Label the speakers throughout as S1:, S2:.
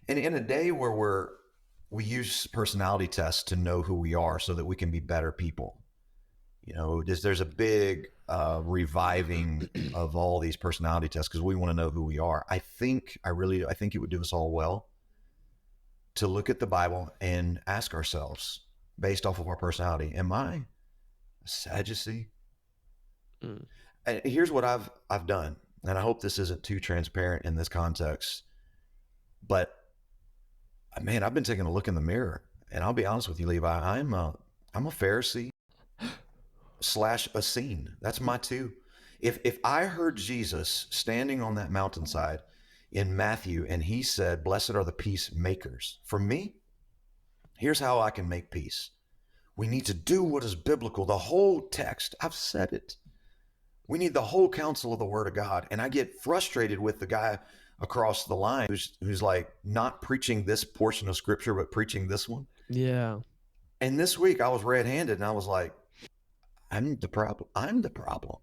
S1: And in a day where we use personality tests to know who we are so that we can be better people. There's a big reviving of all these personality tests because we want to know who we are. I think it would do us all well to look at the Bible and ask ourselves, based off of our personality, am I a Sadducee?
S2: Mm.
S1: And here's what I've done, and I hope this isn't too transparent in this context, but man, I've been taking a look in the mirror, and I'll be honest with you, Levi, I'm a Pharisee / a scene. That's my two. If I heard Jesus standing on that mountainside in Matthew and he said, "Blessed are the peacemakers," for me, here's how I can make peace. We need to do what is biblical, the whole text. I've said it. We need the whole counsel of the Word of God. And I get frustrated with the guy across the line who's like not preaching this portion of Scripture, but preaching this one.
S2: Yeah.
S1: And this week I was red-handed and I was like, I'm the problem. I'm the problem.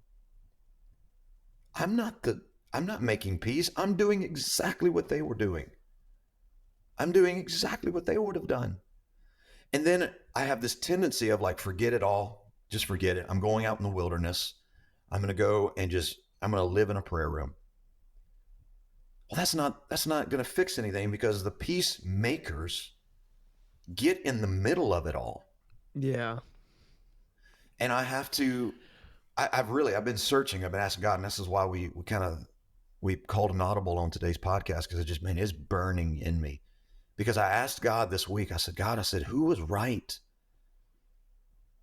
S1: I'm not making peace. I'm doing exactly what they were doing. I'm doing exactly what they would have done. And then I have this tendency of like, forget it all. Just forget it. I'm going out in the wilderness. I'm going to go and I'm going to live in a prayer room. Well, that's not going to fix anything because the peacemakers get in the middle of it all.
S2: Yeah.
S1: And I have to, I've been searching. I've been asking God, and this is why we called an audible on today's podcast, because it's burning in me. Because I asked God this week, I said, God, who was right?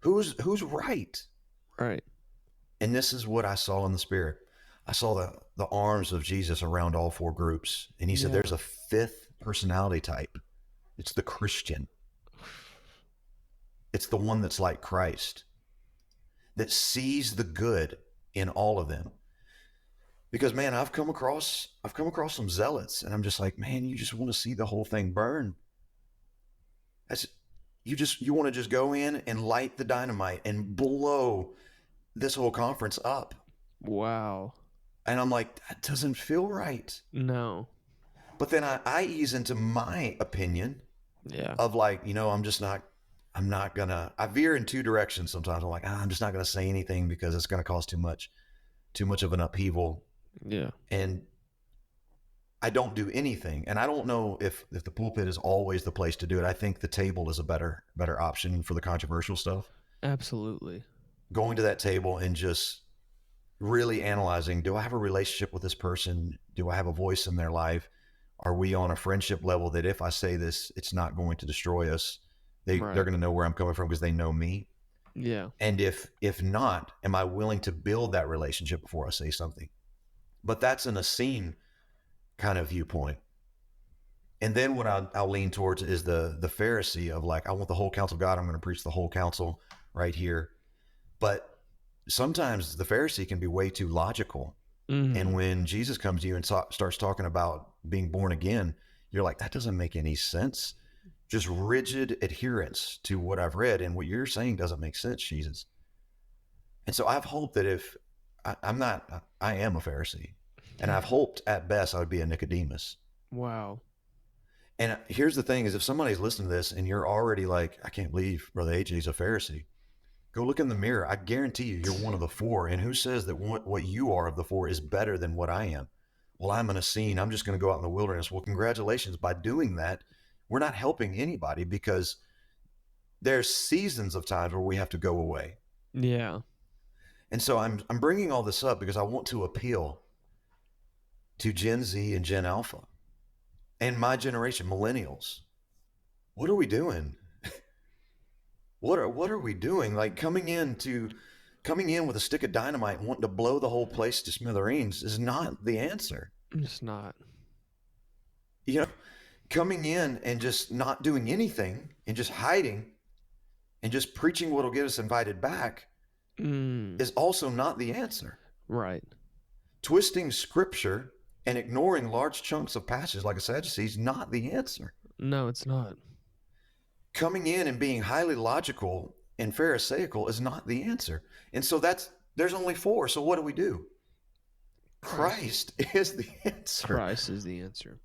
S1: Who's right?
S2: Right.
S1: And this is what I saw in the Spirit. I saw the arms of Jesus around all four groups. And he said, there's a fifth personality type. It's the Christian. It's the one that's like Christ, that sees the good in all of them. Because, man, I've come across some zealots, and I'm just like, man, you just want to see the whole thing burn. You want to just go in and light the dynamite and blow this whole conference up.
S2: Wow.
S1: And I'm like, that doesn't feel right.
S2: No.
S1: But then I ease into my opinion of like, I'm not gonna, I veer in two directions sometimes. I'm like, I'm just not gonna say anything because it's gonna cause too much of an upheaval.
S2: Yeah.
S1: And I don't do anything. And I don't know if the pulpit is always the place to do it. I think the table is a better option for the controversial stuff.
S2: Absolutely.
S1: Going to that table and just really analyzing, do I have a relationship with this person? Do I have a voice in their life? Are we on a friendship level that if I say this, it's not going to destroy us? They're going to know where I'm coming from because they know me.
S2: Yeah.
S1: And if not, am I willing to build that relationship before I say something? But that's in a scene kind of viewpoint. And then what I'll lean towards is the Pharisee of like, I want the whole counsel of God. I'm going to preach the whole counsel right here. But sometimes the Pharisee can be way too logical. Mm-hmm. And when Jesus comes to you and starts talking about being born again, you're like, that doesn't make any sense. Just rigid adherence to what I've read. And what you're saying doesn't make sense, Jesus. And so I've hoped that if I am a Pharisee. And I've hoped at best I would be a Nicodemus.
S2: Wow.
S1: And here's the thing is, if somebody's listening to this and you're already like, I can't believe Brother AJ's a Pharisee, go look in the mirror. I guarantee you're one of the four. And who says that what you are of the four is better than what I am? Well, I'm in a scene. I'm just going to go out in the wilderness. Well, congratulations. By doing that, we're not helping anybody because there's seasons of times where we have to go away.
S2: Yeah.
S1: And so I'm bringing all this up because I want to appeal to Gen Z and Gen Alpha and my generation, millennials. What are we doing? What are we doing? Like coming in with a stick of dynamite and wanting to blow the whole place to smithereens is not the answer.
S2: It's not.
S1: Coming in and just not doing anything and just hiding and just preaching what'll get us invited back is also not the answer.
S2: Right.
S1: Twisting scripture and ignoring large chunks of passages like a Sadducee is not the answer.
S2: No, it's not.
S1: Coming in and being highly logical and pharisaical is not the answer. And so there's only four. So what do we do? Christ is the answer.
S2: Christ is the answer.